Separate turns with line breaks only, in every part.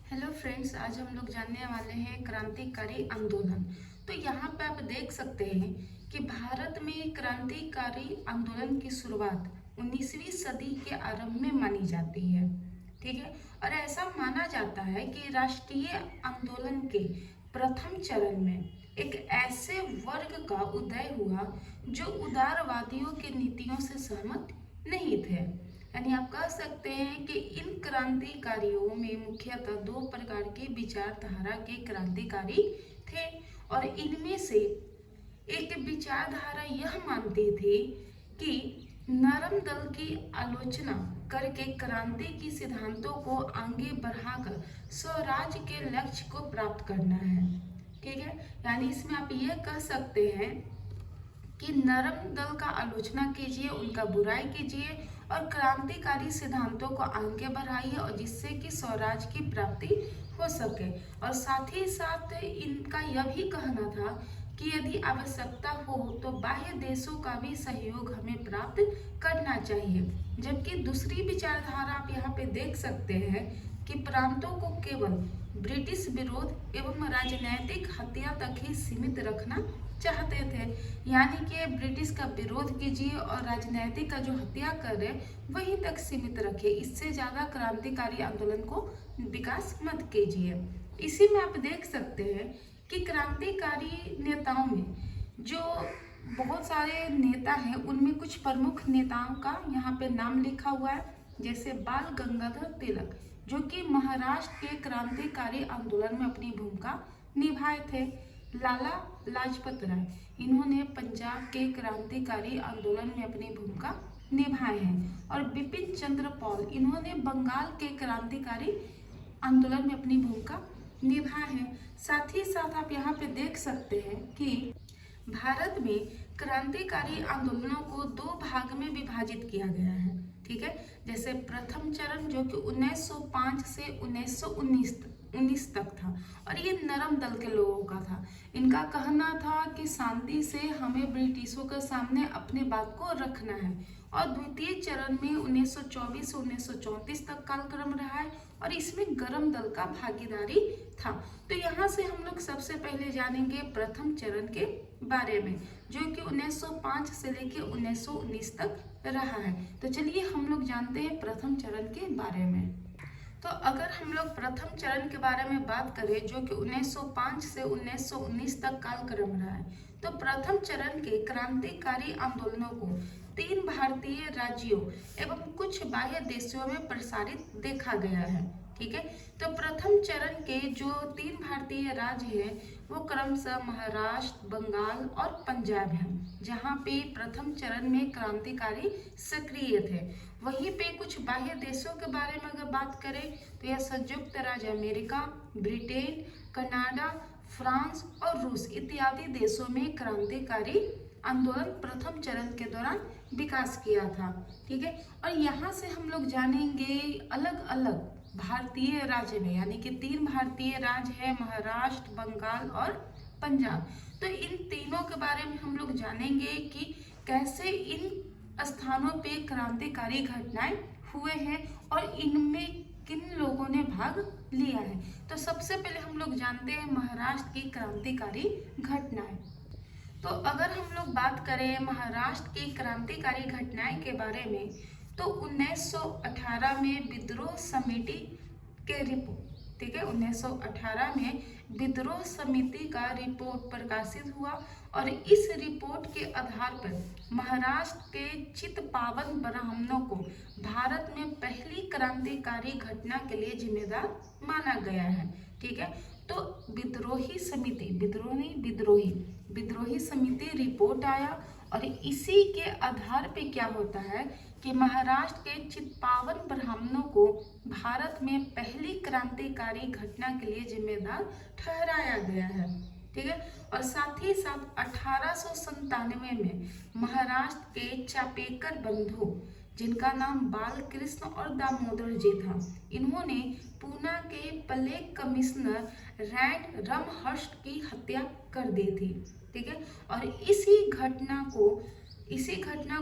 Hello friends, आज हम लोग जानने वाले हैं क्रांतिकारी आंदोलन। तो यहाँ पे आप देख सकते हैं कि भारत में क्रांतिकारी आंदोलन की शुरुआत 19वीं सदी के आरंभ में मानी जाती है। ठीक है, और ऐसा माना जाता है कि राष्ट्रीय आंदोलन के प्रथम चरण में एक ऐसे वर्ग का उदय हुआ जो उदारवादियों की नीतियों से सहमत नहीं थे। यानी आप कह सकते हैं कि इन क्रांतिकारियों में मुख्यतः दो प्रकार के विचारधारा के क्रांतिकारी थे, और इनमें से एक विचारधारा यह मानती थी कि नरम दल की आलोचना करके क्रांति की सिद्धांतों को आगे बढ़ाकर स्वराज के लक्ष्य को प्राप्त करना है। ठीक है, यानी इसमें आप यह कह सकते हैं कि नरम दल का आलोचना कीजिए, उनका बुराई कीजिए और क्रांतिकारी सिद्धांतों को आगे बढ़ाइए, और जिससे कि स्वराज की प्राप्ति हो सके। और साथ ही साथ इनका यह भी कहना था कि यदि आवश्यकता हो तो बाह्य देशों का भी सहयोग हमें प्राप्त करना चाहिए। जबकि दूसरी विचारधारा आप यहाँ पे देख सकते हैं कि प्रांतों को केवल ब्रिटिश विरोध एवं राजनैतिक हत्या तक ही सीमित रखना चाहते थे। यानी कि ब्रिटिश का विरोध कीजिए और राजनैतिक का जो हत्या कर रहे वहीं तक सीमित रखिए, इससे ज़्यादा क्रांतिकारी आंदोलन को विकास मत कीजिए। इसी में आप देख सकते हैं कि क्रांतिकारी नेताओं में जो बहुत सारे नेता हैं, उनमें कुछ प्रमुख नेताओं का यहाँ पे नाम लिखा हुआ है, जैसे बाल गंगाधर तिलक, जो कि महाराष्ट्र के क्रांतिकारी आंदोलन में अपनी भूमिका निभाए थे। लाला लाजपत राय, इन्होंने पंजाब के क्रांतिकारी आंदोलन में अपनी भूमिका निभाए हैं। और बिपिन चंद्र पॉल, इन्होंने बंगाल के क्रांतिकारी आंदोलन में अपनी भूमिका निभाए हैं। साथ ही साथ आप यहाँ पे देख सकते हैं कि भारत में क्रांतिकारी आंदोलनों को दो भाग में विभाजित किया गया है। ठीक है, जैसे प्रथम चरण जो कि 1905 से 1919 तक था, और ये नरम दल के लोगों का था। इनका कहना था कि शांति से हमें ब्रिटिशों के सामने अपने बात को रखना है। और द्वितीय चरण में 1924 से 1934 तक कालक्रम रहा है, और इसमें गरम दल का भागीदारी था। तो यहाँ से हम लोग सबसे पहले जानेंगे प्रथम चरण के बारे में, जो कि 1905 से लेकर 1919 तक रहा है। तो चलिए हम लोग जानते हैं प्रथम चरण के बारे में। तो अगर हम लोग प्रथम चरण के बारे में बात करें, जो कि 1905 से 1919 तक कालक्रम रहा है, तो प्रथम चरण के क्रांतिकारी आंदोलनों को 3 भारतीय राज्यों एवं कुछ बाह्य देशों में प्रसारित देखा गया है। ठीक है, तो प्रथम चरण के जो 3 भारतीय राज्य हैं वो क्रमशः महाराष्ट्र, बंगाल और पंजाब हैं, जहाँ पे प्रथम चरण में क्रांतिकारी सक्रिय थे। वहीं पे कुछ बाह्य देशों के बारे में अगर बात करें तो यह संयुक्त राज्य अमेरिका, ब्रिटेन, कनाडा, फ्रांस और रूस इत्यादि देशों में क्रांतिकारी आंदोलन प्रथम चरण के दौरान विकास किया था। ठीक है, और यहाँ से हम लोग जानेंगे अलग अलग भारतीय राज्य में, यानी कि 3 भारतीय राज्य है, महाराष्ट्र, बंगाल और पंजाब। तो इन तीनों के बारे में हम लोग जानेंगे कि कैसे इन स्थानों पे क्रांतिकारी घटनाएं हुए हैं और इनमें किन लोगों ने भाग लिया है। तो सबसे पहले हम लोग जानते हैं महाराष्ट्र की क्रांतिकारी घटनाएं। तो अगर हम लोग बात करें महाराष्ट्र की क्रांतिकारी घटनाएं के बारे में, तो 1918 में विद्रोह समिति के रिपोर्ट, ठीक है, 1918 में विद्रोह समिति का रिपोर्ट प्रकाशित हुआ, और इस रिपोर्ट के आधार पर महाराष्ट्र के चित्पावन ब्राह्मणों को भारत में पहली क्रांतिकारी घटना के लिए जिम्मेदार माना गया है। ठीक है, तो विद्रोही समिति, विद्रोह नहीं विद्रोही, विद्रोही समिति रिपोर्ट आया, और इसी के आधार पे क्या होता है कि महाराष्ट्र के चित्पावन ब्राह्मणों को भारत में पहली क्रांतिकारी घटना के लिए जिम्मेदार ठहराया गया है। ठीक है, और साथ ही साथ 1897 में महाराष्ट्र के चापेकर बंधु, जिनका नाम बालकृष्ण और दामोदर जी था, इन्होंने पूना के प्लेग कमिश्नर रैंड रमहर्स्ट की हत्या कर दी थी। ठीक है, और इसी घटना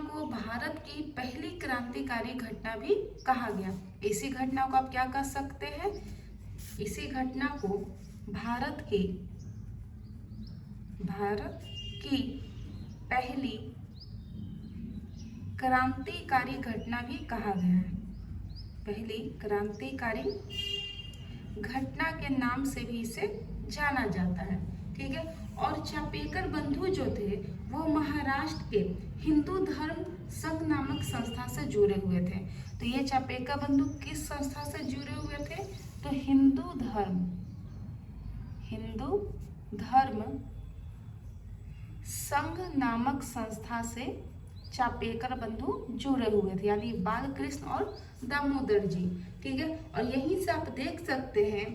को भारत की पहली क्रांतिकारी घटना भी कहा गया। इसी घटना को आप क्या कह सकते हैं, इसी घटना को भारत की पहली क्रांतिकारी घटना भी कहा गया है। पहली क्रांतिकारी घटना के नाम से भी इसे जाना जाता है। ठीक है। और चापेकर बंधु जो थे वो महाराष्ट्र के हिंदू धर्म संघ नामक संस्था से जुड़े हुए थे। तो ये चापेकर बंधु किस संस्था से जुड़े हुए थे? तो हिंदू धर्म संघ नामक संस्था से चापेकर बंधु जुड़े हुए थे, यानी बाल कृष्ण और दामोदर जी। ठीक है। और यहीं से आप देख सकते हैं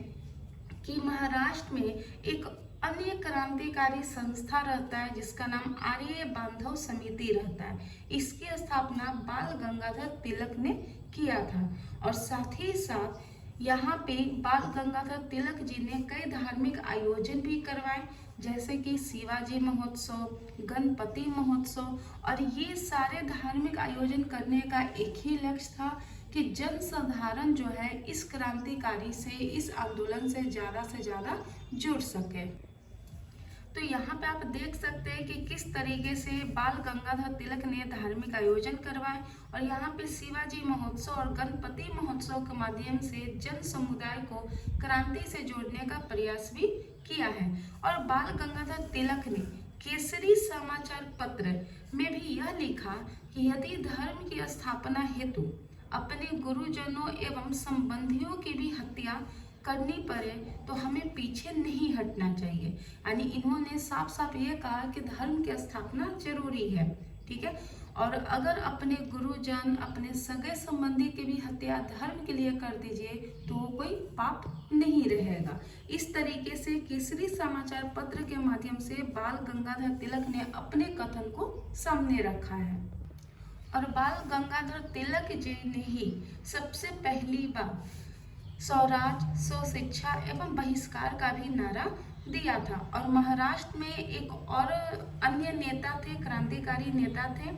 कि महाराष्ट्र में एक अन्य क्रांतिकारी संस्था रहता है जिसका नाम आर्य बांधव समिति रहता है। इसकी स्थापना बाल गंगाधर तिलक ने किया था। और साथ ही साथ यहाँ पे बाल गंगाधर तिलक जी ने कई धार्मिक आयोजन भी करवाए, जैसे कि शिवाजी महोत्सव, गणपति महोत्सव। और ये सारे धार्मिक आयोजन करने का एक ही लक्ष्य था कि जन साधारण जो है इस क्रांतिकारी से, इस आंदोलन से ज़्यादा जुड़ सके। तो यहाँ पे आप देख सकते हैं कि किस तरीके से बाल गंगाधर तिलक ने धार्मिक आयोजन करवाए और यहाँ पे शिवाजी महोत्सव और गणपति महोत्सव के माध्यम से जन समुदाय को क्रांति से जोड़ने का प्रयास भी किया है। और बाल गंगाधर तिलक ने केसरी समाचार पत्र में भी यह लिखा कि यदि धर्म की स्थापना हेतु अपने गुरुजनों एवं संबंधियों की भी हत्या करनी पड़े तो हमें पीछे नहीं हटना चाहिए। यानी इन्होंने साफ साफ ये कहा कि धर्म की स्थापना जरूरी है। ठीक है। और अगर अपने गुरुजन, अपने सगे संबंधी की भी हत्या धर्म के लिए कर दीजिए तो वो कोई पाप नहीं रहेगा। इस तरीके से केसरी समाचार पत्र के माध्यम से बाल गंगाधर तिलक ने अपने कथन को सामने रखा है। और बाल गंगाधर तिलक जी ने ही सबसे पहली बार स्वराज, स्वशिक्षा एवं बहिष्कार का भी नारा दिया था। और महाराष्ट्र में एक और अन्य नेता थे, क्रांतिकारी नेता थे,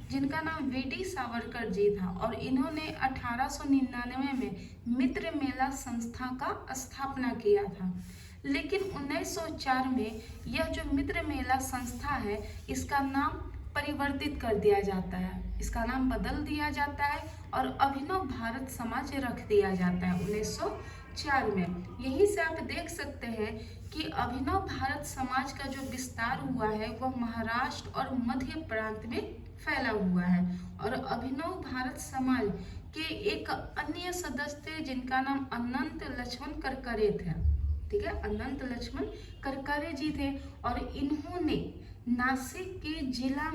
जिनका नाम वीडी सावरकर जी था। और इन्होंने 1899 में मित्र मेला संस्था का स्थापना किया था। लेकिन 1904 में यह जो मित्र मेला संस्था है इसका नाम परिवर्तित कर दिया जाता है, इसका नाम बदल दिया जाता है और अभिनव भारत समाज रख दिया जाता है 1904 में। यहीं से आप देख सकते हैं कि अभिनव भारत समाज का जो विस्तार हुआ है वह महाराष्ट्र और मध्य प्रांत में फैला हुआ है। और अभिनव भारत समाज के एक अन्य सदस्य थे जिनका नाम अनंत लक्ष्मण करकरे थे। ठीक है। अनंत लक्ष्मण करकरे जी थे और इन्होंने नासिक के जिला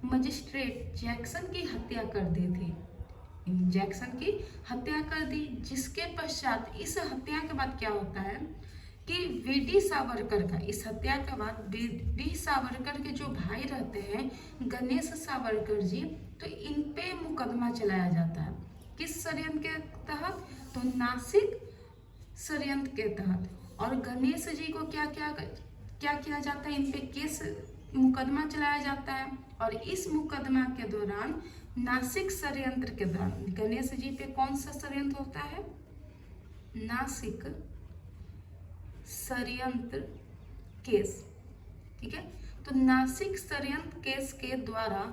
मजिस्ट्रेट जैक्सन की हत्या कर दी थी। जैक्सन की हत्या कर दी, जिसके पश्चात इस हत्या के बाद क्या होता है कि वीडी सावरकर का, इस हत्या के बाद वीडी सावरकर के जो भाई रहते हैं गणेश सावरकर जी, तो इन पे मुकदमा चलाया जाता है। किस षड्यंत्र के तहत? तो नासिक षड्यंत्र के तहत। और गणेश जी को क्या किया जाता है? इन पे केस मुकदमा चलाया जाता है। और इस मुकदमा के दौरान नासिक षड्यंत्र के दौरान गणेश जी पे कौन सा षड्यंत्र होता है? नासिक षड्यंत्र केस। ठीक है। तो नासिक षड्यंत्र केस के द्वारा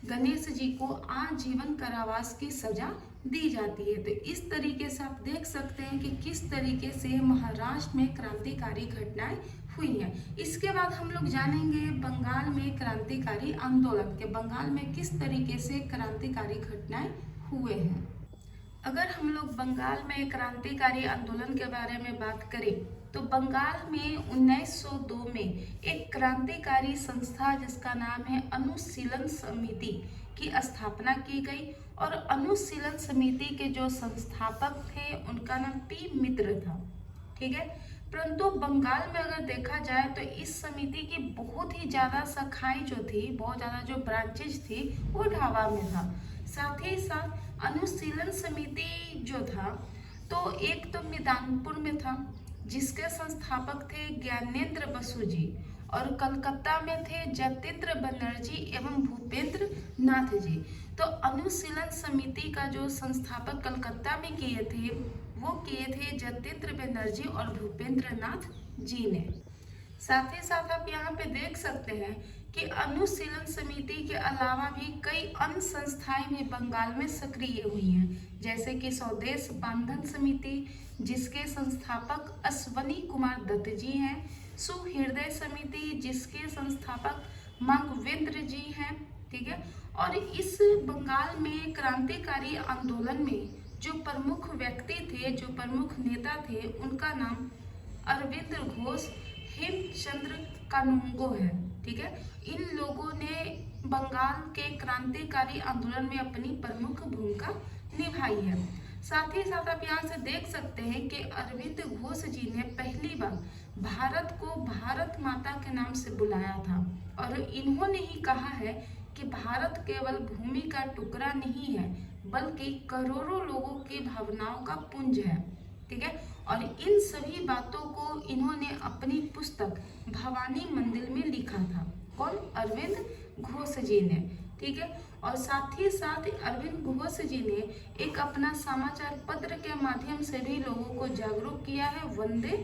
गणेश जी को आजीवन कारावास की सजा दी जाती है। तो इस तरीके से आप देख सकते हैं कि किस तरीके से महाराष्ट्र में क्रांतिकारी घटनाएं हुई हैं। इसके बाद हम लोग जानेंगे बंगाल में क्रांतिकारी आंदोलन के, बंगाल में किस तरीके से क्रांतिकारी घटनाएं हुए हैं। अगर हम लोग बंगाल में क्रांतिकारी आंदोलन के बारे में बात करें तो बंगाल में 1902 में एक क्रांतिकारी संस्था जिसका नाम है अनुशीलन समिति की स्थापना की गई। और अनुशीलन समिति के जो संस्थापक थे उनका नाम पी मित्र था। ठीक है। परंतु बंगाल में अगर देखा जाए तो इस समिति की बहुत ही ज़्यादा शाखाएं जो थी, बहुत ज़्यादा जो ब्रांचेज थी वो ढाबा में था। साथ ही साथ अनुशीलन समिति जो था तो एक तो मिदानपुर में था जिसके संस्थापक थे ज्ञानेंद्र बसु जी, और कलकत्ता में थे जतेंद्र बनर्जी एवं भूपेंद्र नाथ जी। तो अनुशीलन समिति का जो संस्थापक कलकत्ता में किए थे वो किए थे जतेंद्र बनर्जी और भूपेंद्र नाथ जी ने। साथ ही साथ आप यहाँ पे देख सकते हैं कि अनुशीलन समिति के अलावा भी कई अन्य संस्थाएं भी बंगाल में सक्रिय हुई हैं, जैसे कि स्वदेश बांधन समिति जिसके संस्थापक अश्वनी कुमार दत्त जी हैं, सुहृदय समिति जिसके संस्थापक माघवेंद्र जी हैं, ठीक है। और इस बंगाल में क्रांतिकारी आंदोलन में जो प्रमुख व्यक्ति थे, जो प्रमुख नेता थे, उनका नाम अरविंद घोष, हेमचंद्र कानूंगो है, ठीक है। इन लोगों ने बंगाल के क्रांतिकारी आंदोलन में अपनी प्रमुख भूमिका निभाई है। साथ ही साथ आप यहाँ से देख सकते हैं कि अरविंद घोष जी ने पहली बार भारत को भारत माता के नाम से बुलाया था और इन्होंने ही कहा है कि भारत केवल भूमि का टुकड़ा नहीं है बल्कि करोड़ों लोगों की भावनाओं का पुंज है, ठीक है। और इन सभी बातों को इन्होंने अपनी पुस्तक भवानी मंदिर में लिखा था। कौन? अरविंद घोष जी ने, ठीक है। और साथ ही साथ अरविंद घोष जी ने एक अपना समाचार पत्र के माध्यम से भी लोगों को जागरूक किया है वंदे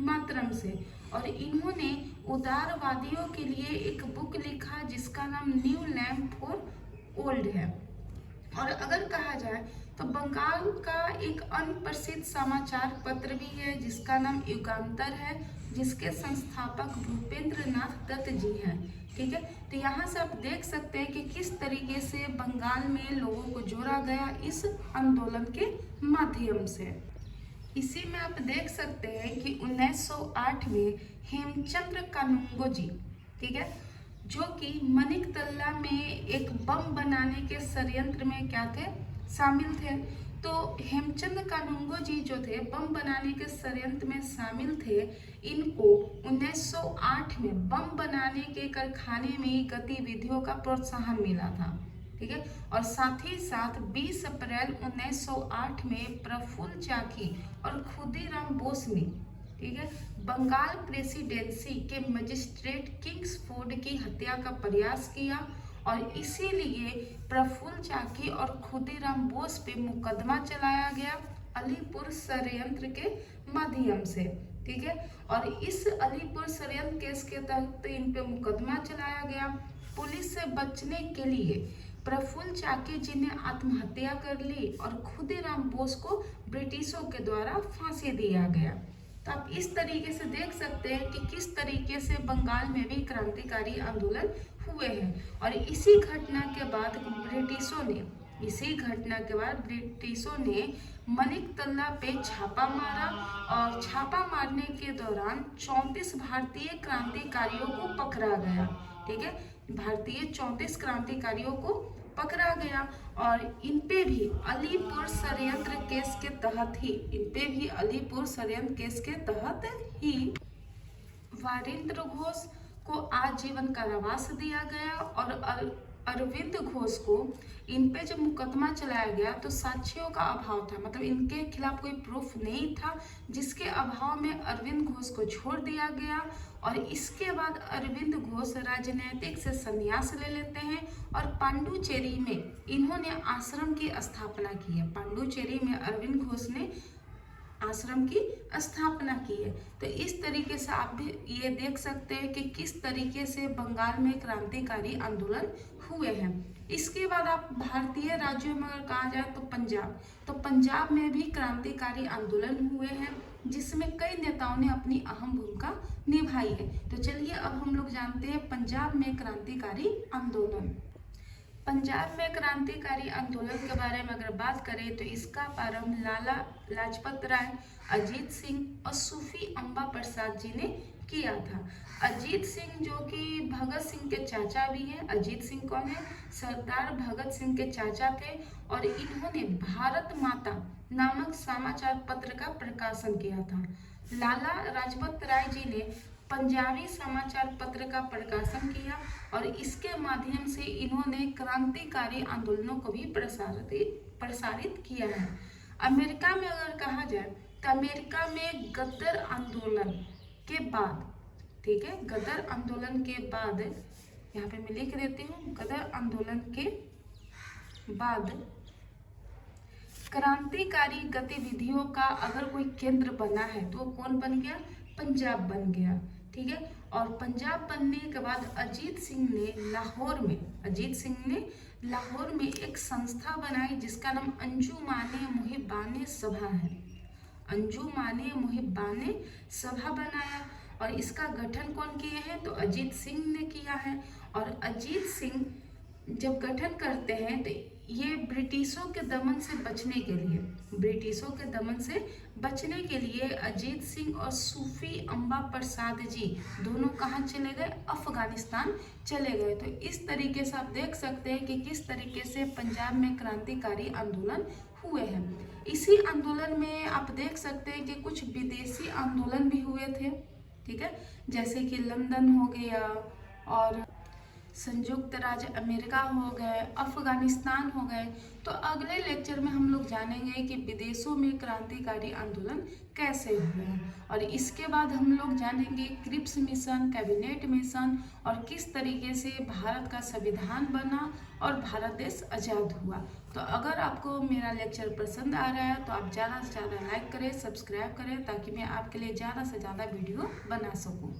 मातरम से। और इन्होंने उदारवादियों के लिए एक बुक लिखा जिसका नाम न्यू लैम्प फॉर ओल्ड है। और अगर कहा जाए तो बंगाल का एक अन्य प्रसिद्ध समाचार पत्र भी है जिसका नाम युगांतर है, जिसके संस्थापक भूपेंद्र नाथ दत्त जी हैं, ठीक है। तो यहाँ से आप देख सकते हैं कि किस तरीके से बंगाल में लोगों को जोड़ा गया इस आंदोलन के माध्यम से। इसी में आप देख सकते हैं कि 1908 में हेमचंद्र कानूंगो जी, ठीक है, जो कि मनिकतल्ला में एक बम बनाने के षड्यंत्र में क्या थे? शामिल थे। तो हेमचंद कानूंगो जी जो थे बम बनाने के षड्यंत्र में शामिल थे। इनको 1908 में बम बनाने के कारखाने में गतिविधियों का प्रोत्साहन मिला था, ठीक है। और साथ ही साथ 20 अप्रैल 1908 में प्रफुल्ल चाकी और खुदीराम बोस ने, ठीक है, बंगाल प्रेसिडेंसी के मजिस्ट्रेट किंग्सफोर्ड की हत्या का प्रयास किया और इसीलिए प्रफुल्ल चाकी और खुदीराम बोस पे मुकदमा चलाया गया अलीपुर षड्यंत्र के माध्यम से, ठीक है। और इस अलीपुर षड्यंत्र केस के तहत इन पे मुकदमा चलाया गया। पुलिस से बचने के लिए प्रफुल्ल चाकी जी ने आत्महत्या कर ली और खुदीराम बोस को ब्रिटिशों के द्वारा फांसी दिया गया। तो आप इस तरीके से देख सकते हैं कि किस तरीके से बंगाल में भी क्रांतिकारी आंदोलन हुए हैं। और इसी घटना के बाद ब्रिटिशों ने मनिकतल्ला पे छापा मारा और छापा मारने के दौरान 34 भारतीय क्रांतिकारियों को पकड़ा गया, ठीक है। भारतीय 34 क्रांतिकारियों को पकड़ा गया और इन पे भी अलीपुर षड्यंत्र केस के तहत ही वारिंद्र घोष को आजीवन कारावास दिया गया। और अरविंद घोष को इन पे जब मुकदमा चलाया गया तो साक्ष्यों का अभाव था, मतलब इनके खिलाफ कोई प्रूफ नहीं था, जिसके अभाव में अरविंद घोष को छोड़ दिया गया। और इसके बाद अरविंद घोष राजनीतिक से संन्यास ले लेते हैं और पांडुचेरी में इन्होंने आश्रम की स्थापना की है। पांडुचेरी में अरविंद घोष ने आश्रम की स्थापना की है। तो इस तरीके से आप भी ये देख सकते हैं कि किस तरीके से बंगाल में क्रांतिकारी आंदोलन हुए हैं। इसके बाद आप भारतीय राज्यों में अगर कहा जाए तो पंजाब में भी क्रांतिकारी आंदोलन हुए हैं जिसमें कई नेताओं ने अपनी अहम भूमिका निभाई है। तो चलिए अब हम लोग जानते हैं पंजाब में क्रांतिकारी आंदोलन। पंजाब में क्रांतिकारी आंदोलन के बारे में अगर बात करें तो इसका प्रारंभ लाला लाजपत राय, अजीत सिंह और सूफी अम्बा प्रसाद जी ने किया था। अजीत सिंह जो कि भगत सिंह के चाचा भी हैं। अजीत सिंह कौन है? सरदार भगत सिंह के चाचा थे और इन्होंने भारत माता नामक समाचार पत्र का प्रकाशन किया था। लाला लाजपत राय जी ने पंजाबी समाचार पत्र का प्रकाशन किया और इसके माध्यम से इन्होंने क्रांतिकारी आंदोलनों को भी प्रसारित किया है। अमेरिका में अगर कहा जाए तो अमेरिका में गदर आंदोलन के बाद, ठीक है, गदर आंदोलन के बाद यहाँ पे मैं लिख देती हूँ, गदर आंदोलन के बाद क्रांतिकारी गतिविधियों का अगर कोई केंद्र बना है तो कौन बन गया? पंजाब बन गया। ठीक है, और पंजाब बनने के बाद अजीत सिंह ने लाहौर में एक संस्था बनाई जिसका नाम अंजुमाने मुहिब्बाने सभा है। अंजुमाने मुहिब्बाने सभा बनाया और इसका गठन कौन किए हैं? तो अजीत सिंह ने किया है। और अजीत सिंह जब गठन करते हैं तो ये ब्रिटिशों के दमन से बचने के लिए अजीत सिंह और सूफी अम्बा प्रसाद जी दोनों कहाँ चले गए? अफगानिस्तान चले गए। तो इस तरीके से आप देख सकते हैं कि किस तरीके से पंजाब में क्रांतिकारी आंदोलन हुए हैं। इसी आंदोलन में आप देख सकते हैं कि कुछ विदेशी आंदोलन भी हुए थे। ठीक है, जैसे कि लंदन हो गया और संयुक्त राज्य अमेरिका हो गए, अफगानिस्तान हो गए। तो अगले लेक्चर में हम लोग जानेंगे कि विदेशों में क्रांतिकारी आंदोलन कैसे हुए हैं और इसके बाद हम लोग जानेंगे क्रिप्स मिशन, कैबिनेट मिशन और किस तरीके से भारत का संविधान बना और भारत देश आज़ाद हुआ। तो अगर आपको मेरा लेक्चर पसंद आ रहा है तो आप ज़्यादा से ज़्यादा लाइक करें, सब्सक्राइब करें ताकि मैं आपके लिए ज़्यादा से ज़्यादा वीडियो बना सकूँ।